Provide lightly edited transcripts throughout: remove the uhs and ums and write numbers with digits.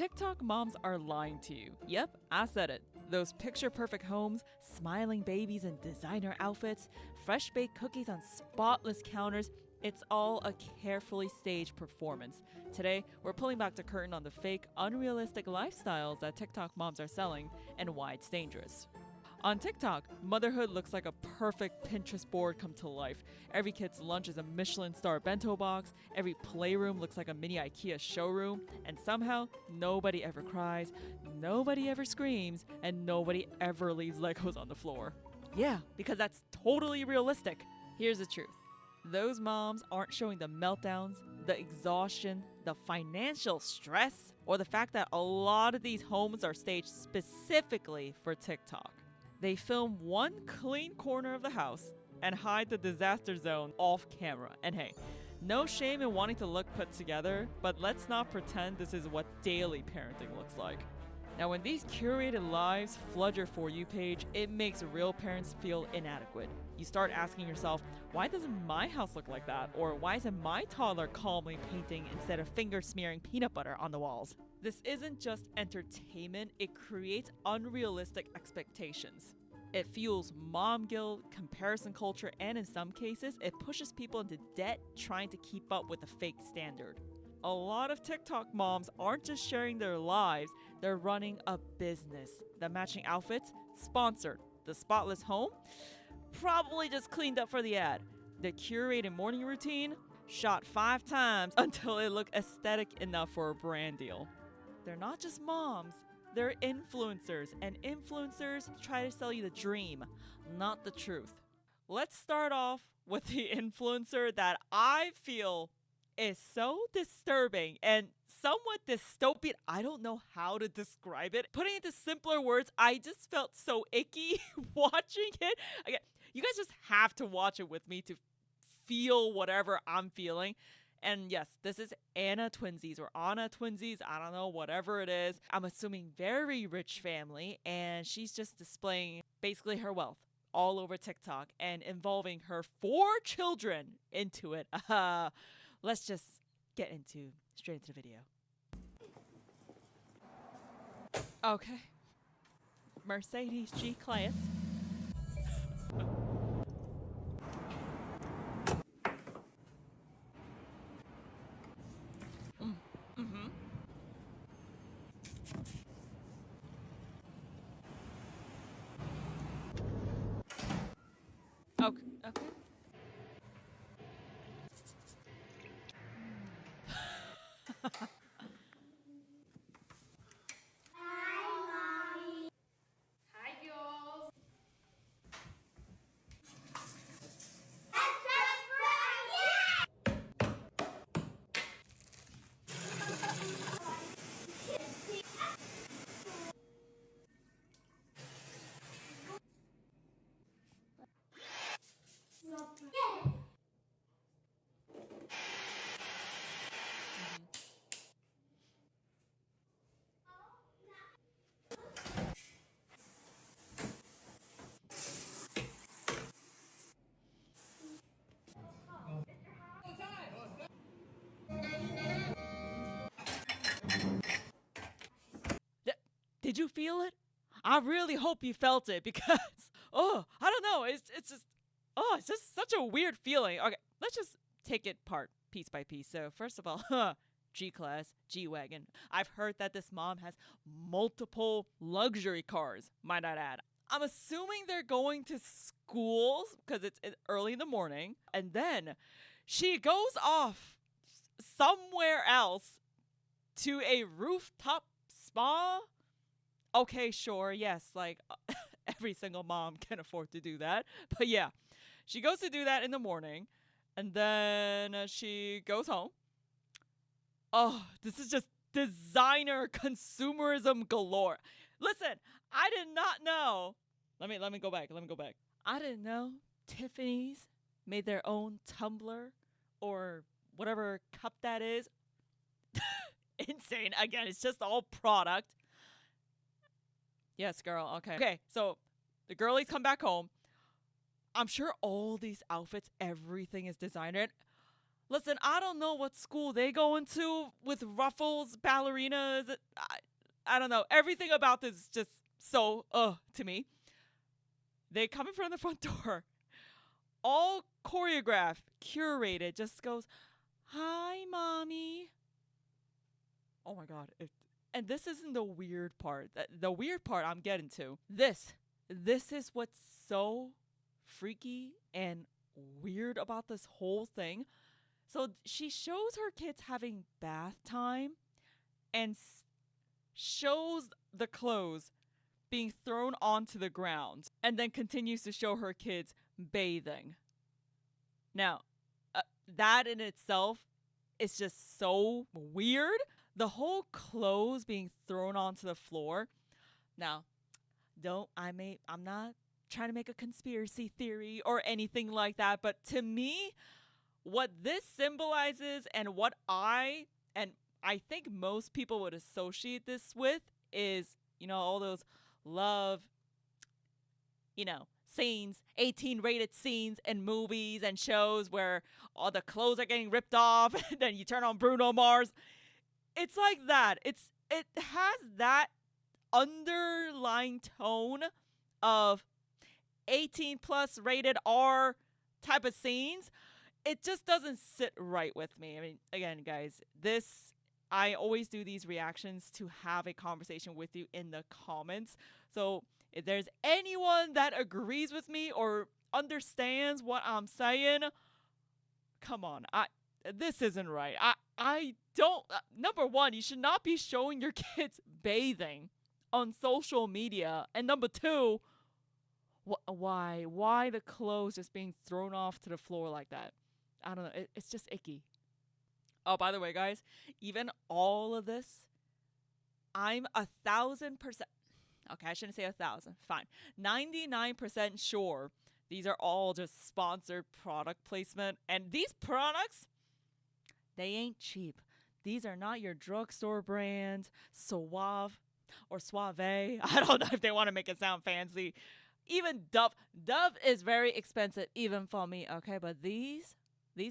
TikTok moms are lying to you. Yep, I said it. Those picture-perfect homes, smiling babies in designer outfits, fresh-baked cookies on spotless counters, it's all a carefully staged performance. Today, we're pulling back the curtain on the fake, unrealistic lifestyles that TikTok moms are selling and why it's dangerous. On TikTok, motherhood looks like a perfect Pinterest board come to life. Every kid's lunch is a Michelin star bento box, every playroom looks like a mini IKEA showroom, and somehow nobody ever cries, nobody ever screams, and nobody ever leaves Legos on the floor. Yeah, because that's totally realistic. Here's the truth. Those moms aren't showing the meltdowns, the exhaustion, the financial stress, or the fact that a lot of these homes are staged specifically for TikTok. They film one clean corner of the house and hide the disaster zone off camera. And hey, no shame in wanting to look put together, but let's not pretend this is what daily parenting looks like. Now, when these curated lives flood your For You page, it makes real parents feel inadequate. You start asking yourself, why doesn't my house look like that? Or why isn't my toddler calmly painting instead of finger smearing peanut butter on the walls? This isn't just entertainment, it creates unrealistic expectations. It fuels mom guilt, comparison culture, and in some cases, it pushes people into debt trying to keep up with a fake standard. A lot of TikTok moms aren't just sharing their lives, they're running a business. The matching outfits, sponsored. The spotless home, probably just cleaned up for the ad. The curated morning routine, shot 5 times until it looked aesthetic enough for a brand deal. They're not just moms, they're influencers, and influencers try to sell you the dream, not the truth. Let's start off with the influencer that I feel is so disturbing and somewhat dystopian. I don't know how to describe it. Putting it into simpler words, I just felt so icky watching it. Again, you guys just have to watch it with me to feel whatever I'm feeling. And yes, this is Anna Twinsies or Anna Twinsies. I don't know, whatever it is. I'm assuming very rich family, and she's just displaying basically her wealth all over TikTok and involving her 4 children into it. Let's just get straight into the video. Okay. Mercedes G-Class. Okay. Okay. Hi, girls. Did you feel it? I really hope you felt it because, I don't know. It's just such a weird feeling. Okay, let's just take it part piece by piece. So first of all, G-Class, G-Wagon. I've heard that this mom has multiple luxury cars, might I add. I'm assuming they're going to schools because it's early in the morning. And then she goes off somewhere else to a rooftop spa. Okay, sure, yes, like every single mom can afford to do that. But yeah, she goes to do that in the morning, and then she goes home. Oh, this is just designer consumerism galore. Listen, I did not know. Let me go back. I didn't know Tiffany's made their own tumbler or whatever cup that is. Insane. Again, it's just all product. Yes, girl. Okay. Okay, so the girlies come back home. I'm sure all these outfits, everything is designer. Listen, I don't know what school they go into with ruffles, ballerinas. I don't know. Everything about this is just so to me. They come in from the front door, all choreographed, curated, just goes, "Hi, mommy." Oh my god. And this isn't the weird part. The weird part I'm getting to. This is what's so freaky and weird about this whole thing. So she shows her kids having bath time and shows the clothes being thrown onto the ground, and then continues to show her kids bathing. Now, that in itself is just so weird. The whole clothes being thrown onto the floor. Now, I'm not trying to make a conspiracy theory or anything like that, but to me, what this symbolizes and what I think most people would associate this with is, all those love, scenes, 18 rated scenes in movies and shows where all the clothes are getting ripped off and then you turn on Bruno Mars. It's like that. It has that underlying tone of 18 plus rated R type of scenes. It just doesn't sit right with me. I mean, again, guys, I always do these reactions to have a conversation with you in the comments. So if there's anyone that agrees with me or understands what I'm saying, come on. This isn't right. I don't. Number one, you should not be showing your kids bathing on social media. And number two, why? Why the clothes just being thrown off to the floor like that? I don't know. It's just icky. Oh, by the way, guys, even all of this, I'm 1,000%. Okay, I shouldn't say 1,000. Fine. 99% sure these are all just sponsored product placement. And these products, they ain't cheap. These are not your drugstore brand, Suave or Suave. I don't know if they want to make it sound fancy. Even Dove. Dove is very expensive, even for me, okay? But these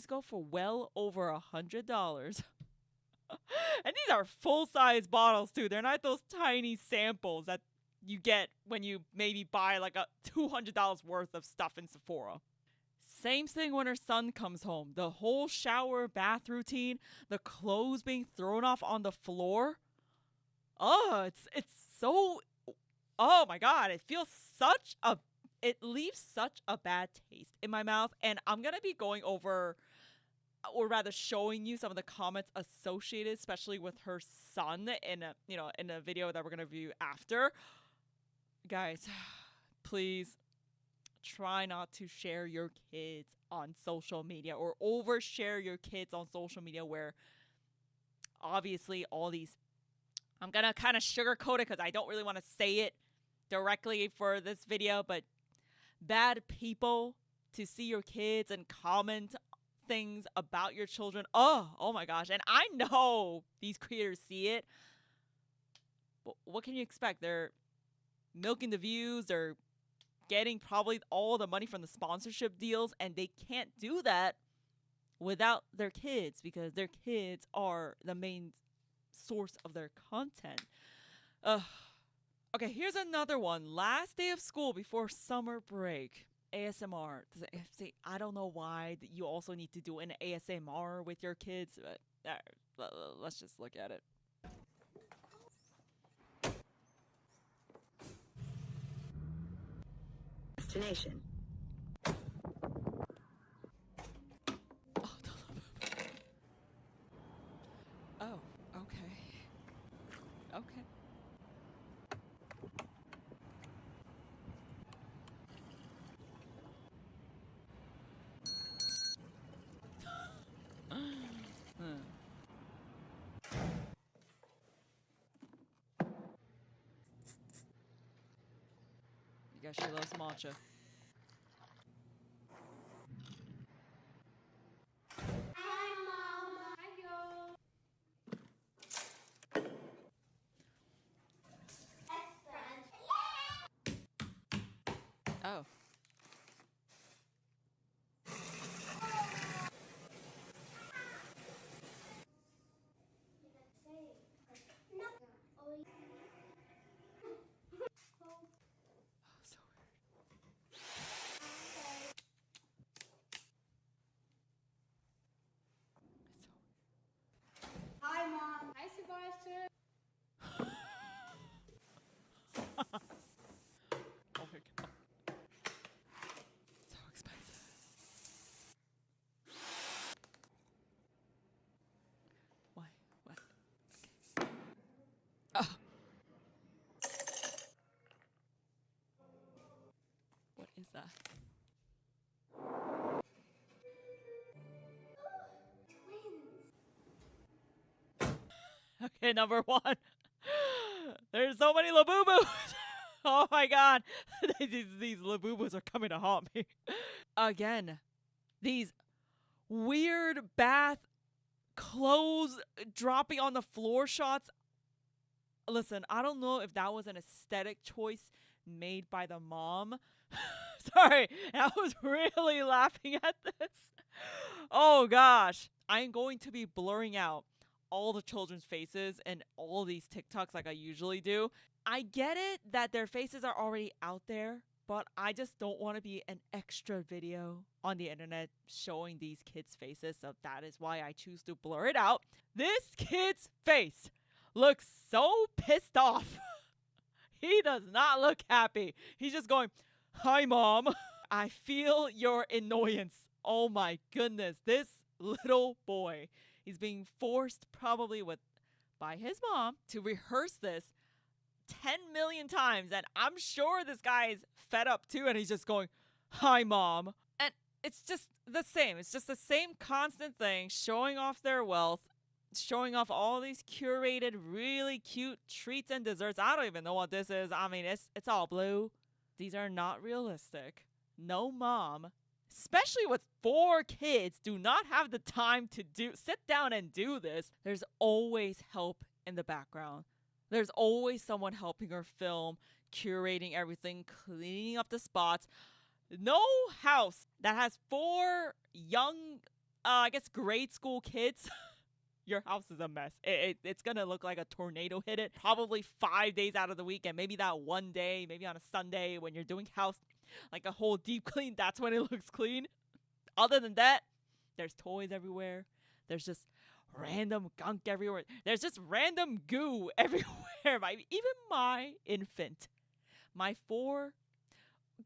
go for well over $100. And these are full-size bottles, too. They're not those tiny samples that you get when you maybe buy like a $200 worth of stuff in Sephora. Same thing when her son comes home. The whole shower bath routine, the clothes being thrown off on the floor. Oh, it's so, oh my god, it leaves such a bad taste in my mouth. And I'm going to be going over, or rather showing you some of the comments associated, especially with her son in a video that we're going to view after. Guys, please try not to share your kids on social media or overshare your kids on social media, where obviously all these, I'm going to kind of sugarcoat it because I don't really want to say it directly for this video, but bad people to see your kids and comment things about your children. Oh my gosh. And I know these creators see it, but what can you expect? They're milking the views, they're getting probably all the money from the sponsorship deals, and they can't do that without their kids because their kids are the main source of their content. Okay, here's another one. Last day of school before summer break. ASMR. See, I don't know why you also need to do an ASMR with your kids, but let's just look at it. Destination. Oh, okay. Okay. I guess she loves matcha. Hi, Mom. Hi, y'all. Oh. that? Twins. Okay, number one. There's so many Labubus. Oh my god. These Labubus are coming to haunt me. Again, these weird bath clothes dropping on the floor shots. Listen, I don't know if that was an aesthetic choice made by the mom. Sorry, I was really laughing at this. Oh gosh. I'm going to be blurring out all the children's faces and all these TikToks like I usually do. I get it that their faces are already out there, but I just don't want to be an extra video on the internet showing these kids' faces, so that is why I choose to blur it out. This kid's face looks so pissed off. He does not look happy. He's just going, "Hi, Mom." I feel your annoyance. Oh my goodness. This little boy, he's being forced probably by his mom to rehearse this 10 million times. And I'm sure this guy is fed up too. And he's just going, "Hi, Mom." And it's just the same. It's just the same constant thing, showing off their wealth, showing off all these curated, really cute treats and desserts. I don't even know what this is. I mean, it's all blue. These are not realistic. No mom, especially with 4 kids, do not have the time to sit down and do this. There's always help in the background. There's always someone helping her film, curating everything, cleaning up the spots. No house that has 4 young, I guess, grade school kids. Your house is a mess. It's going to look like a tornado hit it. Probably 5 days out of the week, and maybe that one day, maybe on a Sunday when you're doing house, like a whole deep clean, that's when it looks clean. Other than that, there's toys everywhere. There's just random gunk everywhere. There's just random goo everywhere. Even my infant, my 4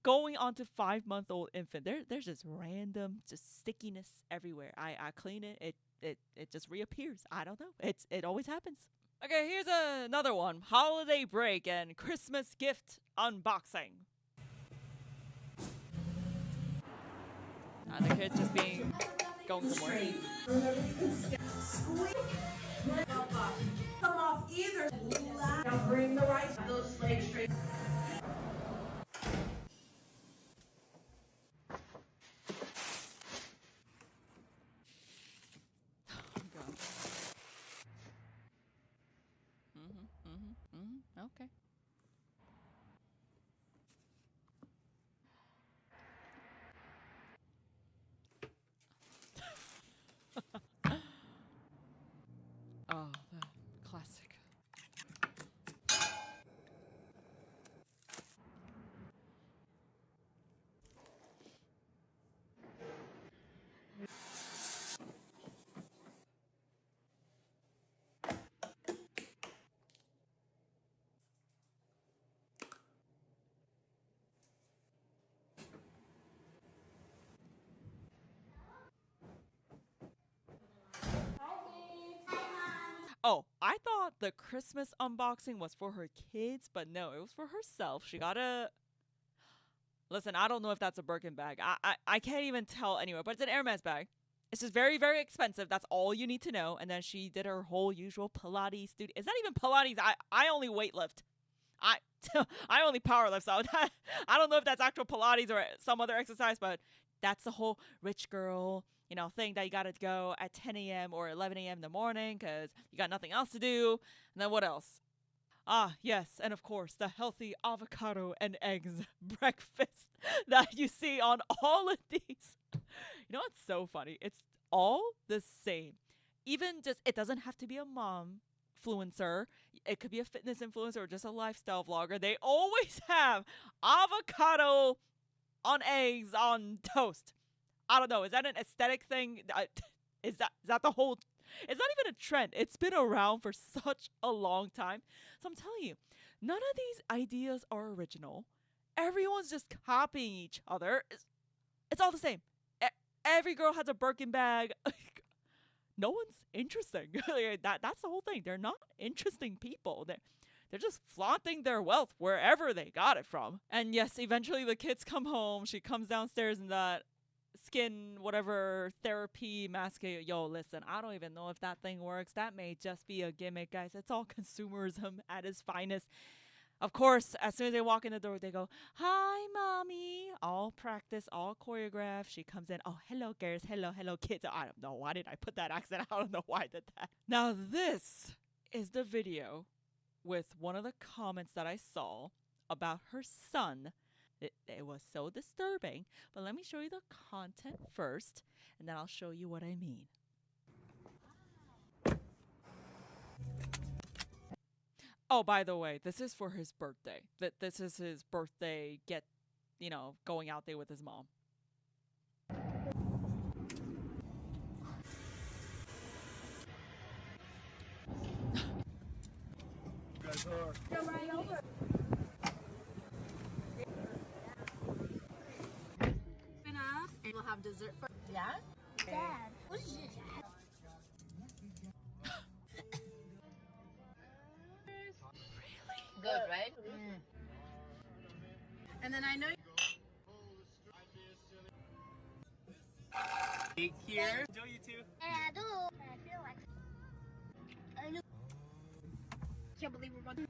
going on to 5-month-old infant, there's just random just stickiness everywhere. I clean it, it just reappears. I don't know. It always happens. Okay, here's another one. Holiday break and Christmas gift unboxing. The kids just going somewhere. Come off either. Now bring the rice. Those legs straight. Okay. Oh, the classic. Oh, I thought the Christmas unboxing was for her kids, but no, it was for herself. She got a... Listen, I don't know if that's a Birkin bag. I can't even tell anyway, but it's an Hermes bag. It's just very, very expensive. That's all you need to know. And then she did her whole usual Pilates studio. It's not even Pilates. I only weightlift. I only powerlift. So I don't know if that's actual Pilates or some other exercise, but that's the whole rich girl, thing that you got to go at 10 a.m. or 11 a.m. in the morning because you got nothing else to do. And then what else? Ah, yes. And of course, the healthy avocado and eggs breakfast that you see on all of these. You know what's so funny? It's all the same. Even just, it doesn't have to be a mom influencer. It could be a fitness influencer or just a lifestyle vlogger. They always have avocado on eggs on toast. I don't know. Is that an aesthetic thing? Is that the whole... It's not even a trend. It's been around for such a long time. So I'm telling you, none of these ideas are original. Everyone's just copying each other. It's all the same. Every girl has a Birkin bag. No one's interesting. That's the whole thing. They're not interesting people. They're just flaunting their wealth wherever they got it from. And yes, eventually the kids come home. She comes downstairs in that skin, whatever, therapy mask. Yo, listen, I don't even know if that thing works. That may just be a gimmick, guys. It's all consumerism at its finest. Of course, as soon as they walk in the door, they go, "Hi, mommy." All practice, all choreographed. She comes in. "Oh, hello, girls. Hello, kids." I don't know. Why did I put that accent? I don't know why I did that. Now, this is the video with one of the comments that I saw about her son. It was so disturbing. But let me show you the content first, and then I'll show you what I mean. Oh, by the way, this is for his birthday. This is his birthday going out there with his mom. Come right over. Open up and we'll have dessert for Dad. Dad, what is this? Good, right? And then I know Take here. Enjoy you too. I do. I feel like I know. Can't believe we're about to. I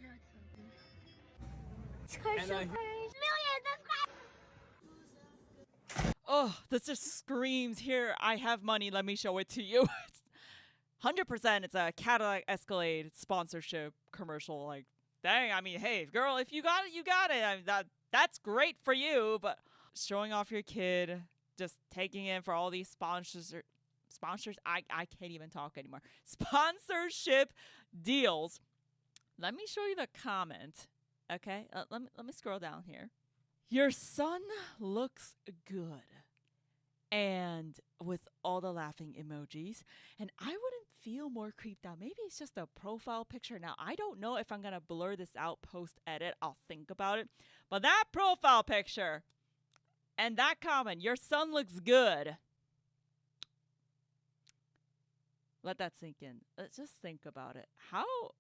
know it's something. And, Million subscribers. Oh, this just screams, "Here, I have money. Let me show it to you." 100% it's a Cadillac Escalade sponsorship commercial. Like, dang, I mean, hey, girl, if you got it, you got it. I mean, that's great for you, but showing off your kid, just taking in for all these sponsors, I can't even talk anymore. Sponsorship deals. Let me show you the comment, okay? Let me scroll down here. "Your son looks good." And with all the laughing emojis. And I wouldn't feel more creeped out. Maybe it's just a profile picture. Now, I don't know if I'm going to blur this out post-edit. I'll think about it. But that profile picture and that comment, "Your son looks good." Let that sink in. Let's just think about it. How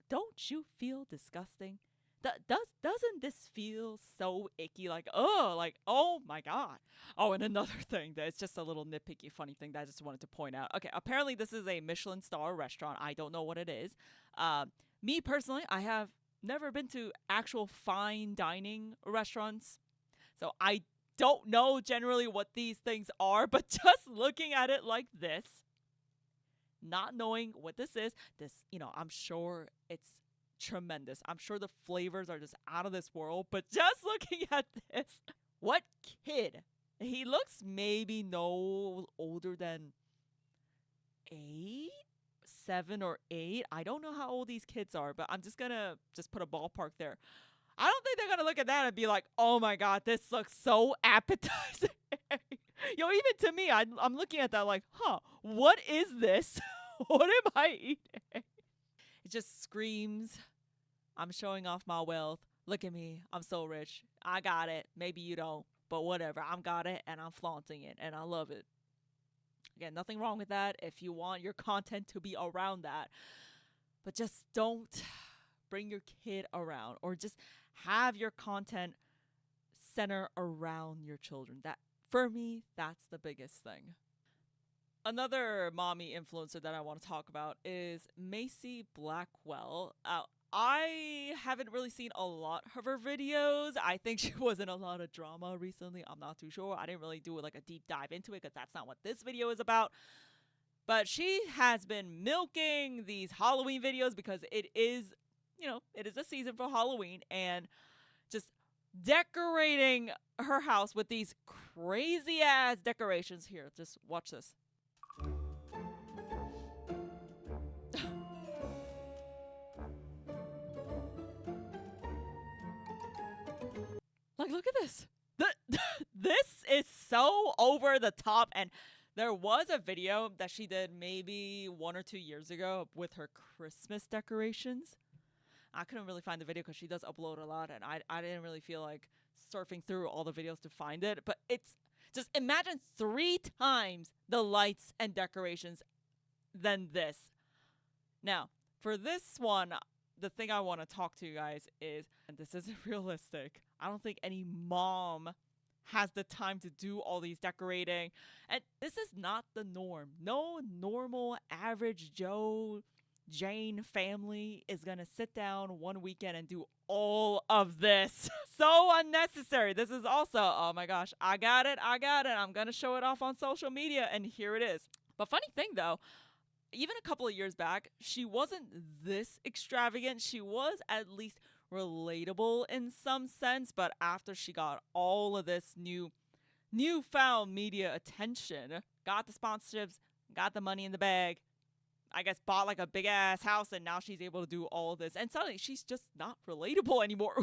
don't you feel disgusting? Doesn't this feel so icky? Like, oh my God. Oh, and another thing that's just a little nitpicky, funny thing that I just wanted to point out. Okay, apparently this is a Michelin star restaurant. I don't know what it is. Me personally, I have never been to actual fine dining restaurants, so I don't know generally what these things are. But just looking at it like this, not knowing what this is, I'm sure it's tremendous. I'm sure the flavors are just out of this world, but just looking at this, what kid? He looks maybe no older than 7 or 8. I don't know how old these kids are, but I'm just gonna put a ballpark there. I don't think they're gonna look at that and be like, "Oh my God, this looks so appetizing." Even to me, I'm looking at that like, what is this? What am I eating? It just screams, "I'm showing off my wealth. Look at me. I'm so rich. I got it. Maybe you don't, but whatever. I'm got it and I'm flaunting it and I love it." Again, nothing wrong with that if you want your content to be around that. But just don't bring your kid around, or just have your content center around your children. That, for me, that's the biggest thing. Another mommy influencer that I want to talk about is Macy Blackwell. I haven't really seen a lot of her videos. I think she was in a lot of drama recently. I'm not too sure. I didn't really do like a deep dive into it because that's not what this video is about. But she has been milking these Halloween videos because it is a season for Halloween, and just decorating her house with these crazy ass decorations. Here, just watch this. Like, look at this. This is so over the top. And there was a video that she did maybe 1 or 2 years ago with her Christmas decorations. I couldn't really find the video because she does upload a lot, and I didn't really feel like surfing through all the videos to find it. But it's just, imagine 3 times the lights and decorations than this. Now, for this one, the thing I want to talk to you guys is, and this isn't realistic, I don't think any mom has the time to do all these decorating. And this is not the norm. No normal, average Joe, Jane family is going to sit down one weekend and do all of this. So unnecessary. This is also, oh my gosh, I got it. I'm going to show it off on social media, and here it is. But funny thing though, even a couple of years back, she wasn't this extravagant. She was at least relatable in some sense, but after she got all of this newfound media attention, got the sponsorships, got the money in the bag, I guess bought like a big ass house, and now she's able to do all of this, and suddenly she's just not relatable anymore.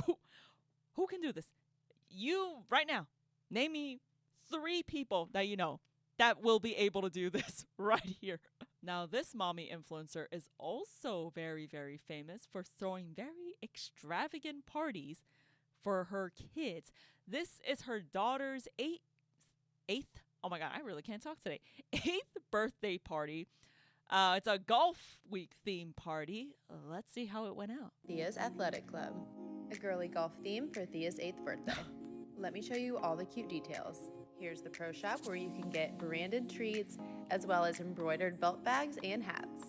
Who can do this? You right now, name me 3 people that you know that will be able to do this right here. Now, this mommy influencer is also very, very famous for throwing very extravagant parties for her kids. This is her daughter's eighth, oh my God, I really can't talk today, 8th birthday party. It's a golf week theme party. Let's see how it went out. Thea's Athletic Club, a girly golf theme for Thea's 8th birthday. Let me show you all the cute details. Here's the pro shop where you can get branded treats as well as embroidered belt bags and hats.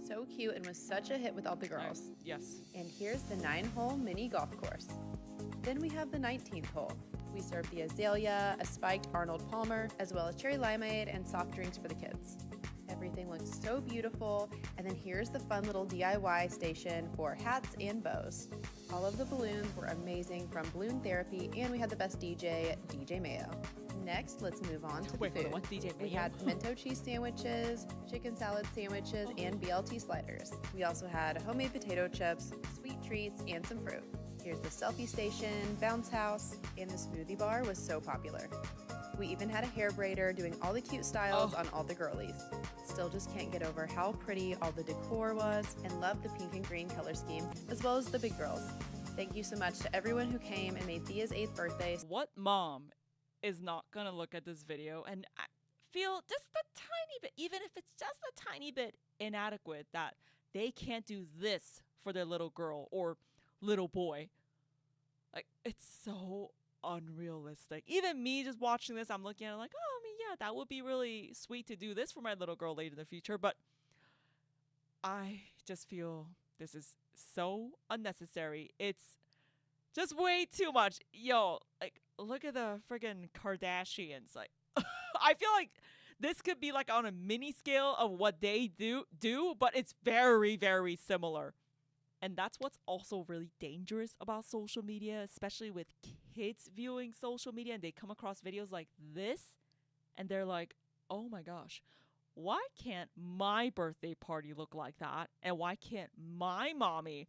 So cute and was such a hit with all the girls. Yes. And here's the 9-hole mini golf course. Then we have the 19th hole. We serve the azalea, a spiked Arnold Palmer, as well as cherry limeade and soft drinks for the kids. Everything looks so beautiful. And then here's the fun little DIY station for hats and bows. All of the balloons were amazing from Balloon Therapy, and we had the best DJ, DJ Mayo. Next, let's move on to the food. We had pimento cheese sandwiches, chicken salad sandwiches, and BLT sliders. We also had homemade potato chips, sweet treats, and some fruit. Here's the selfie station, bounce house, and the smoothie bar was so popular. We even had a hair braider doing all the cute styles on all the girlies. Still just can't get over how pretty all the decor was, and love the pink and green color scheme, as well as the big girls. Thank you so much to everyone who came and made Thea's 8th birthday. What mom is not gonna look at this video and feel just a tiny bit, even if it's just a tiny bit inadequate, that they can't do this for their little girl or little boy? Like, it's so unrealistic. Even me just watching this, I'm looking at it like, oh, I mean, yeah, that would be really sweet to do this for my little girl later in the future, but I just feel this is so unnecessary. It's just way too much. Yo, like, look at the friggin' Kardashians. Like, I feel like this could be like on a mini scale of what they do, but it's very, very similar. And that's what's also really dangerous about social media, especially with kids viewing social media, and they come across videos like this and they're like, oh my gosh, why can't my birthday party look like that? And why can't my mommy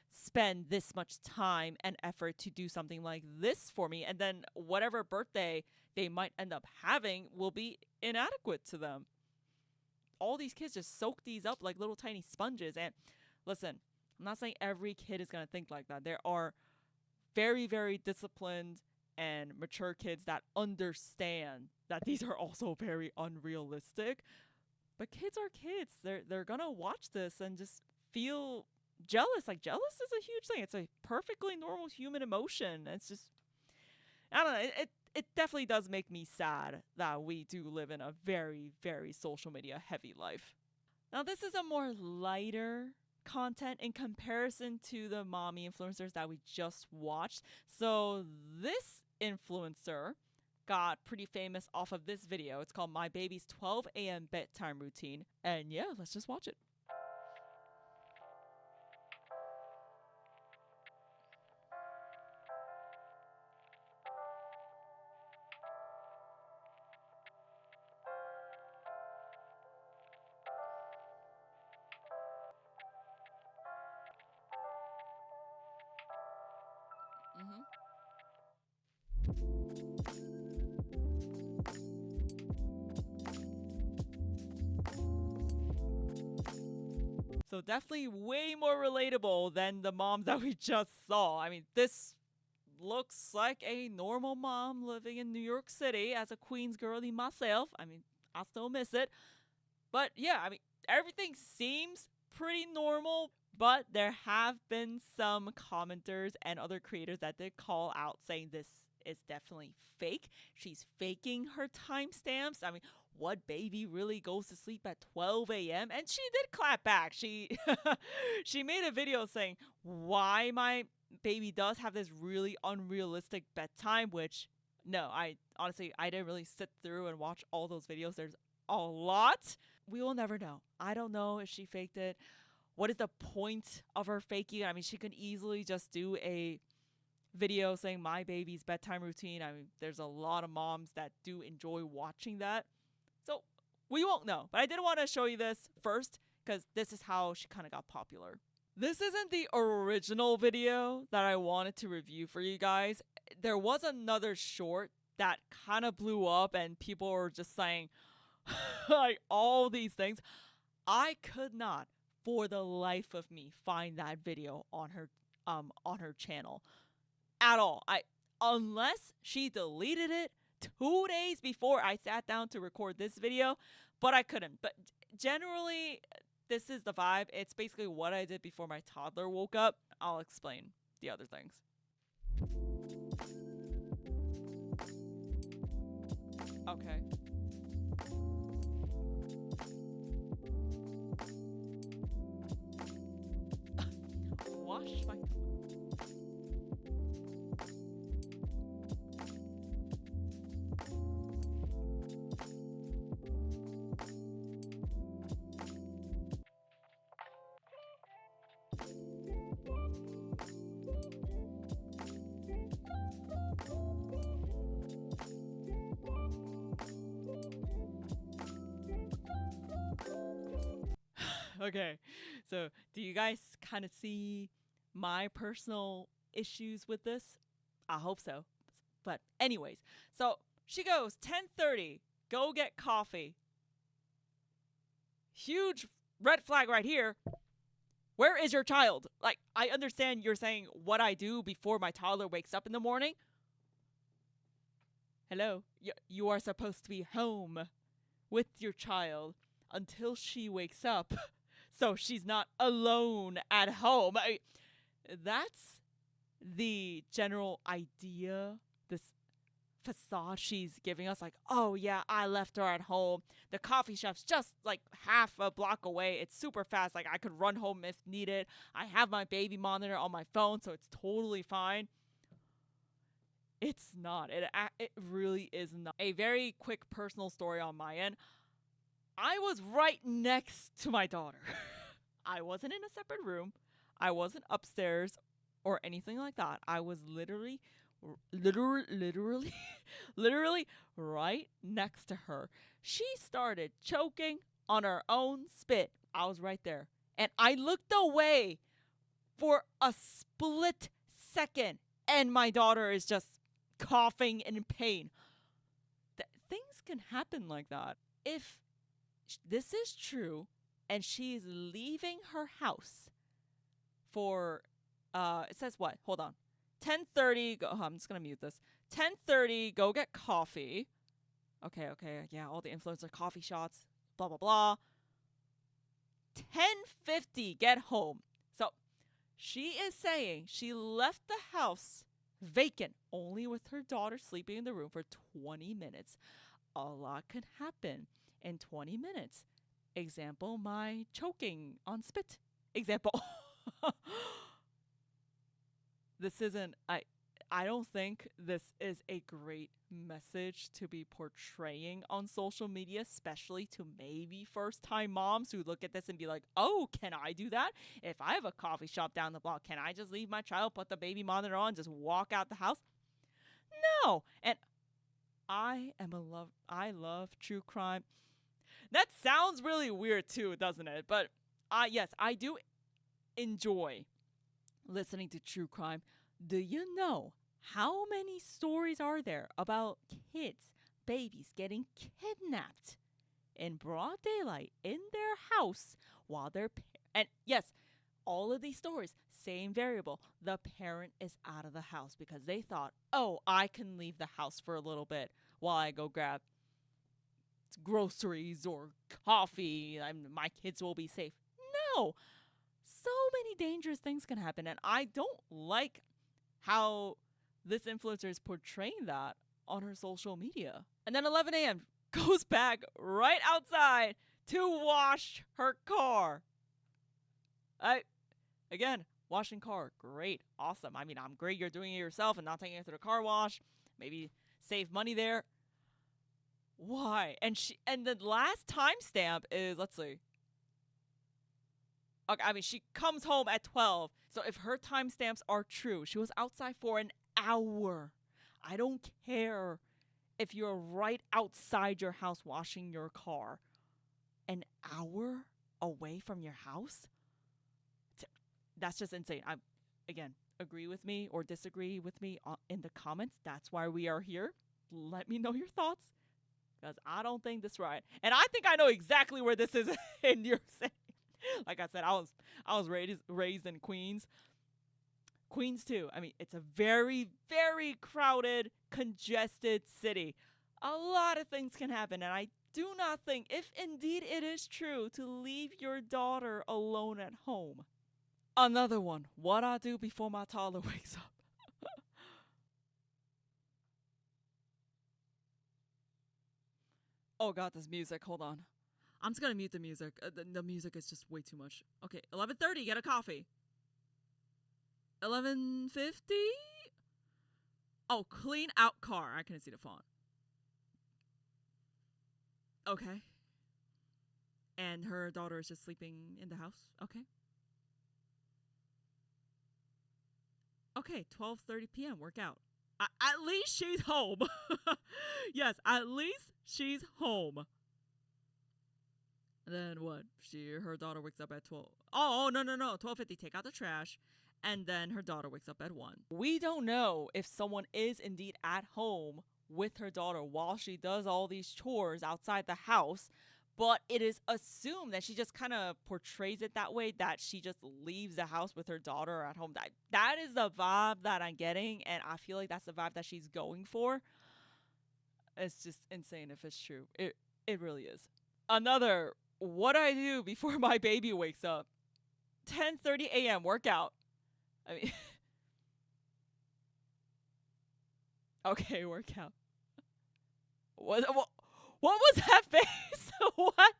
spend this much time and effort to do something like this for me? And then whatever birthday they might end up having will be inadequate to them. All these kids just soak these up like little tiny sponges. And listen, I'm not saying every kid is going to think like that. There are very, very disciplined and mature kids that understand that these are also very unrealistic. But kids are kids. They're going to watch this and just feel jealous. Like, jealous is a huge thing. It's a perfectly normal human emotion. It's just, I don't know. It definitely does make me sad that we do live in a very, very social media heavy life. Now, this is a more lighter content in comparison to the mommy influencers that we just watched. So this influencer got pretty famous off of this video. It's called My Baby's 12 a.m. Bedtime Routine. And yeah, let's just watch it. So definitely way more relatable than the moms that we just saw. I mean, this looks like a normal mom living in New York City as a Queens girly myself. I mean, I still miss it. But yeah, I mean, everything seems pretty normal, but there have been some commenters and other creators that did call out saying this is definitely fake. She's faking her timestamps. I mean, what baby really goes to sleep at 12 a.m.? And she did clap back. She she made a video saying why my baby does have this really unrealistic bedtime, which no, I honestly I didn't really sit through and watch all those videos. There's a lot. We will never know. I don't know if she faked it. What is the point of her faking? I mean, she could easily just do a video saying my baby's bedtime routine. I mean, there's a lot of moms that do enjoy watching that. So we won't know. But I did want to show you this first because this is how she kind of got popular. This isn't the original video that I wanted to review for you guys. There was another short that kind of blew up and people were just saying like all these things. I could not for the life of me find that video on her channel at all. Unless she deleted it 2 days before I sat down to record this video, but I couldn't. But generally, this is the vibe. It's basically what I did before my toddler woke up. I'll explain the other things. Okay. Wash my Okay, so do you guys kind of see my personal issues with this? I hope so. But anyways, so she goes 10:30, go get coffee. Huge red flag right here. Where is your child? Like, I understand you're saying what I do before my toddler wakes up in the morning. Hello, you are supposed to be home with your child until she wakes up. So she's not alone at home. That's the general idea, this facade she's giving us. Like, oh yeah, I left her at home. The coffee shop's just like half a block away. It's super fast. Like, I could run home if needed. I have my baby monitor on my phone, so it's totally fine. It's not. It really is not. A very quick personal story on my end. I was right next to my daughter. I wasn't in a separate room. I wasn't upstairs or anything like that. I was literally right next to her. She started choking on her own spit. I was right there. And I looked away for a split second. And my daughter is just coughing in pain. Things can happen like that. If this is true and she's leaving her house for it says what? Hold on. 10:30 go I'm just going to mute this. 10:30 go get coffee. Okay. Yeah, all the influencer coffee shots, blah blah blah. 10:50 get home. So she is saying she left the house vacant, only with her daughter sleeping in the room for 20 minutes. A lot could happen in 20 minutes. Example, my choking on spit. Example. This isn't, I don't think this is a great message to be portraying on social media, especially to maybe first-time moms who look at this and be like, oh, can I do that? If I have a coffee shop down the block, can I just leave my child, put the baby monitor on, just walk out the house? No. And I love true crime. That sounds really weird too, doesn't it? But yes, I do enjoy listening to true crime. Do you know how many stories are there about kids, babies getting kidnapped in broad daylight in their house while and yes, all of these stories, same variable. The parent is out of the house because they thought, oh, I can leave the house for a little bit while I go grab groceries or coffee. My kids will be safe. know. So many dangerous things can happen. And I don't like how this influencer is portraying that on her social media. And then 11 a.m. goes back right outside to wash her car. Again, washing car, great, awesome. I mean, I'm great you're doing it yourself and not taking it to the car wash. Maybe save money there. Why? And the last timestamp is, let's see. Okay, I mean, she comes home at 12. So if her timestamps are true, she was outside for an hour. I don't care if you're right outside your house washing your car. An hour away from your house? That's just insane. Again, agree with me or disagree with me in the comments. That's why we are here. Let me know your thoughts, because I don't think this is right. And I think I know exactly where this is in New York City. Like I said, I was raised in Queens. Queens too. I mean, it's a very, very crowded, congested city. A lot of things can happen, and I do not think, if indeed it is true, to leave your daughter alone at home. Another one. What I do before my toddler wakes up. Oh God, this music. Hold on. I'm just gonna mute the music. The music is just way too much. Okay, 11:30. Get a coffee. 11:50. Oh, clean out car. I couldn't see the font. Okay. And her daughter is just sleeping in the house. Okay. Okay, 12:30 p.m. Workout. At least she's home. Yes, at least she's home. And then what? Her daughter wakes up at 12. Oh, no. 12:50. Take out the trash. And then her daughter wakes up at 1. We don't know if someone is indeed at home with her daughter while she does all these chores outside the house. But it is assumed that she just kind of portrays it that way, that she just leaves the house with her daughter at home. That is the vibe that I'm getting, and I feel like that's the vibe that she's going for. It's just insane if it's true. It really is. Another, what I do before my baby wakes up. 10:30 a.m. workout. I mean, okay, workout. What was that face? What?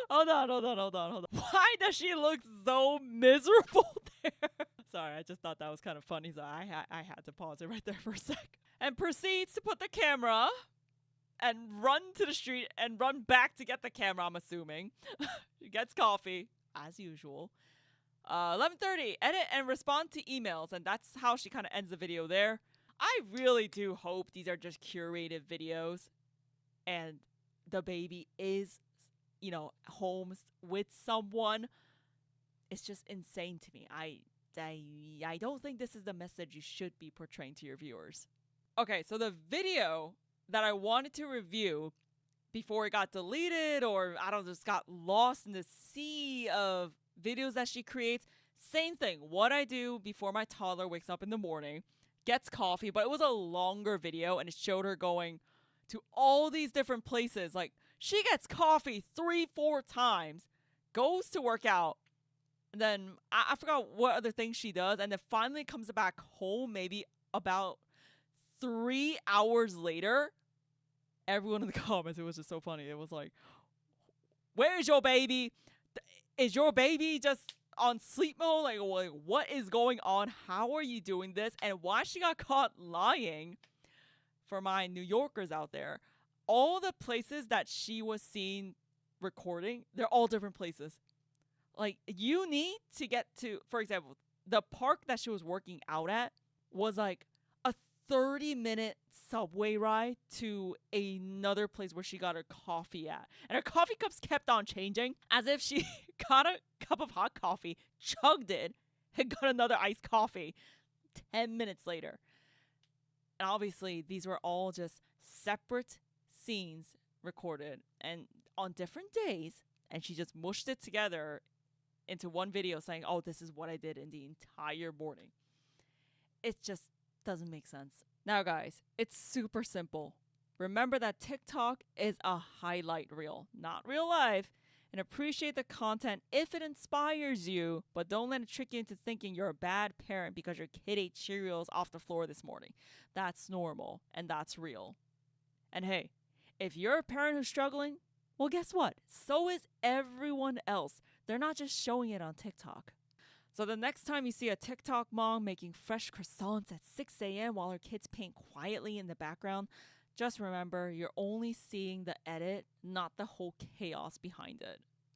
Hold on. Why does she look so miserable there? Sorry, I just thought that was kind of funny, so I had to pause it right there for a sec. And proceeds to put the camera and run to the street and run back to get the camera, I'm assuming. She gets coffee, as usual. 11:30, edit and respond to emails, and that's how she kind of ends the video there. I really do hope these are just curated videos and the baby is, home with someone. It's just insane to me. I don't think this is the message you should be portraying to your viewers. Okay, so the video that I wanted to review before it got deleted or just got lost in the sea of videos that she creates, same thing. What I do before my toddler wakes up in the morning, gets coffee, but it was a longer video and it showed her going to all these different places. Like, she gets coffee 3-4 times, goes to work out, and then I forgot what other things she does, and then finally comes back home maybe about 3 hours later. Everyone in the comments, it was just so funny. It was like, where's your baby? Is your baby just on sleep mode? Like, what is going on? How are you doing this? And why she got caught lying, for my New Yorkers out there, all the places that she was seen recording, they're all different places. Like, you need to get to, for example, the park that she was working out at was like a 30-minute subway ride to another place where she got her coffee at. And her coffee cups kept on changing, as if she got a cup of hot coffee, chugged it, and got another iced coffee 10 minutes later. And obviously, these were all just separate scenes recorded and on different days. And she just mushed it together into one video saying, oh, this is what I did in the entire morning. It just doesn't make sense. Now, guys, it's super simple. Remember that TikTok is a highlight reel, not real life. and appreciate the content if it inspires you, but don't let it trick you into thinking you're a bad parent because your kid ate Cheerios off the floor this morning. That's normal and that's real. And hey, if you're a parent who's struggling, well, guess what? So is everyone else. They're not just showing it on TikTok. So the next time you see a TikTok mom making fresh croissants at 6 a.m. while her kids paint quietly in the background, just remember you're only seeing the edit, not the whole chaos behind it.